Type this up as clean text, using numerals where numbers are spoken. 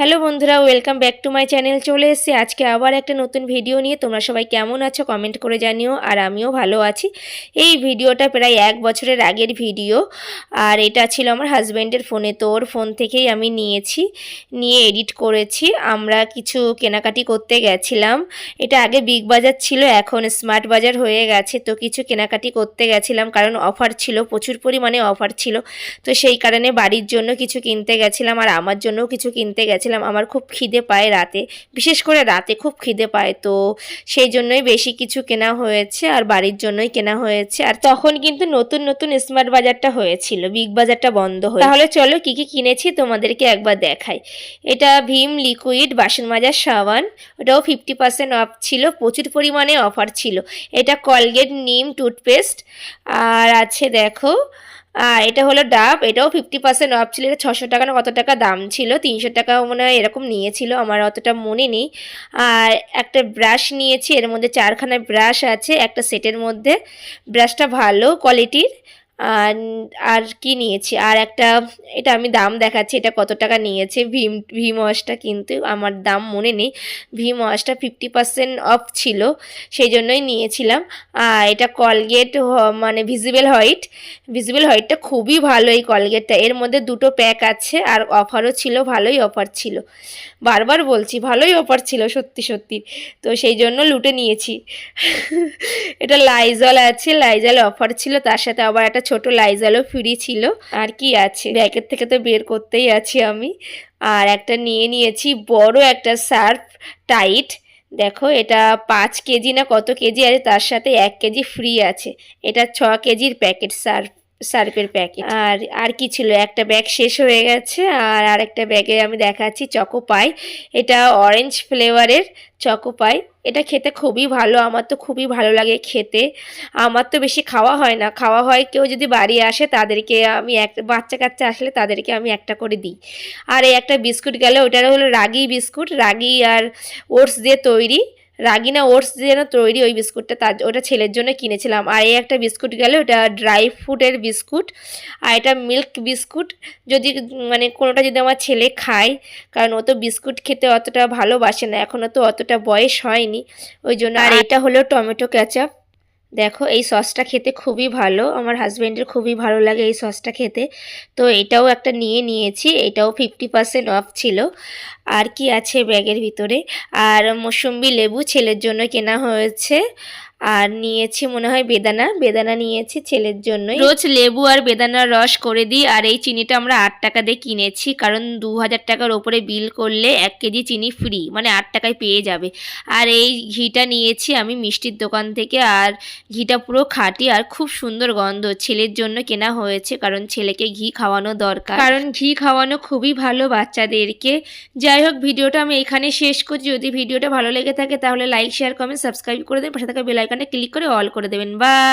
Hello বন্ধুরা, welcome back to my channel. চলে এসেছি আজকে আবার একটা নতুন ভিডিও নিয়ে। তোমরা সবাই কেমন আছো কমেন্ট করে জানিও, আর আমিও ভালো আছি। এই ভিডিওটা প্রায় 1 বছরের আগের ভিডিও, আর এটা ছিল আমার হাজব্যান্ডের ফোনে। তো ওর ফোন থেকেই আমি নিয়ে এডিট করেছি। আমরা কিছু কেনাকাটি করতে গেছিলাম। এটা আগে বিগ বাজার ছিল, এখন স্মার্ট বাজার হয়ে গেছে। তো কিছু কেনাকাটি করতে গেছিলাম কারণ অফার ছিল, প্রচুর পরিমাণে অফার ছিল। তো সেই কারণে বাড়ির জন্য কিছু কিনতে গেছিলাম, আর আমার জন্যও কিছু কিনতে গেছিলাম। আমার খুব খিদে পায় রাতে, বিশেষ করে রাতে খুব খিদে পায়। তো সেই জন্যই বেশি কিছু কেনা হয়েছে, আর বাড়ির জন্যই কেনা হয়েছে। আর তখন কিন্তু নতুন নতুন স্মার্ট বাজারটা হয়েছিল, বিগ বাজারটা বন্ধ হয়ে। তাহলে চলো কি কি কিনেছি তোমাদেরকে একবার দেখাই। এটা ভীম লিকুইড বাসন মাজার সাবান, ওটাও 50% অফ ছিল, প্রচুর পরিমাণে অফার ছিল। এটা কলগেট নিম টুথপেস্ট, আর আছে দেখো এটা হলো ডাব, এটাও 50% অফ ছিল। এটা 600 টাকা না কত টাকা দাম ছিল, 300 টাকা মনে হয় এরকম নিয়েছিল, আমার অতটা মনে নেই। আর একটা ব্রাশ নিয়েছি, এর মধ্যে 4খানা ব্রাশ আছে একটা সেটের মধ্যে। ব্রাশটা ভালো কোয়ালিটির। আর আর কি নিয়েছি, আর একটা, এটা আমি দাম দেখাচ্ছি এটা কত টাকা নিয়েছে। ভীম ওয়াশটা, কিন্তু আমার দাম মনে নেই। ভীম ওয়াশটা 50% অফ ছিল, সেই জন্যই নিয়েছিলাম। আর এটা কলগেট মানে ভিজিবল হোয়াইটটা খুবই ভালো এই কলগেটটা। এর মধ্যে 2টো প্যাক আছে, আর অফারও ছিল, ভালোই অফার ছিল। বারবার বলছি ভালোই অফার ছিল, সত্যি সত্যি। তো সেই জন্য লুটে নিয়েছি। এটা লাইজল আছে, লাইজল অফার ছিল, তার সাথে আবার একটা ছোট লাইজলও ফ্রি ছিল। আর কি আছে, ব্যাগের থেকে তো বের করতেই আছি আমি। আর একটা নিয়েছি বড় একটা সার্ফ টাইট। দেখো এটা 5 কেজি না কত কেজি আছে, তার সাথে 1 কেজি ফ্রি আছে। এটা 6 কেজির প্যাকেট, সার্ফের প্যাকেট। আর কি ছিল, একটা ব্যাগ শেষ হয়ে গেছে। আর আরেকটা ব্যাগে আমি দেখাচ্ছি চকো পাই। এটা অরেঞ্জ ফ্লেভারের চকো পাই। এটা খেতে খুবই ভালো, আমার তো খুবই ভালো লাগে খেতে। আমার তো বেশি খাওয়া হয় না, খাওয়া হয় কেউ যদি বাড়ি আসে তাদেরকে আমি বাচ্চা কাচ্চা আসলে তাদেরকে আমি একটা করে দিই। আর এই একটা বিস্কুট গেল, ওটার হলো রাগি বিস্কুট, রাগি আর ওটস দিয়ে তৈরি। রাগি না ওটস দিয়ে না তৈরি ওই বিস্কুটটা, ওটা ছেলের জন্য কিনেছিলাম। আর এই একটা বিস্কুট গেল, ওটা ড্রাই ফ্রুটের বিস্কুট। আর এটা মিল্ক বিস্কুট, যদি মানে কোনোটা যদি আমার ছেলে খায়, কারণ ও তো বিস্কুট খেতে অতটা ভালোবাসে না, এখনও তো অতটা বয়স হয়নি ওই জন্য। আর এটা হলো টমেটো কেচাপ। দেখো এই সসটা খেতে খুবই ভালো, আমার হাজব্যান্ডের খুবই ভালো লাগে এই সসটা খেতে। তো এটাও একটা নিয়েছি, এটাও 50% অফ ছিল। আর কি আছে ব্যাগের ভিতরে, আর মৌসুম্বি লেবু ছেলের জন্য কেনা হয়েছে। আর নিয়েছি মনে হয় বেদানা নিয়েছি ছেলের জন্য। রোজ লেবু আর বেদানার রস করে দিই। আর এই চিনিটা আমরা 8 টাকা দিয়ে কিনেছি, কারণ 2000 টাকার ওপরে বিল করলে 1 কেজি চিনি ফ্রি, মানে 8 টাকায় পেয়ে যাবে। আর এই ঘিটা নিয়েছি আমি মিষ্টির দোকান থেকে, আর ঘিটা পুরো খাঁটি আর খুব সুন্দর গন্ধ। ছেলের জন্য কেনা হয়েছে, কারণ ছেলেকে ঘি খাওয়ানো দরকার, কারণ ঘি খাওয়ানো খুবই ভালো বাচ্চাদেরকে। যাই হোক, ভিডিওটা আমি এখানে শেষ করছি। যদি ভিডিওটা ভালো লেগে থাকে তাহলে লাইক শেয়ার কমেন্ট সাবস্ক্রাইব করে দেবেন, পাশে থাকা বেল আইকনে ক্লিক করে অল করে দেবেন। বাই।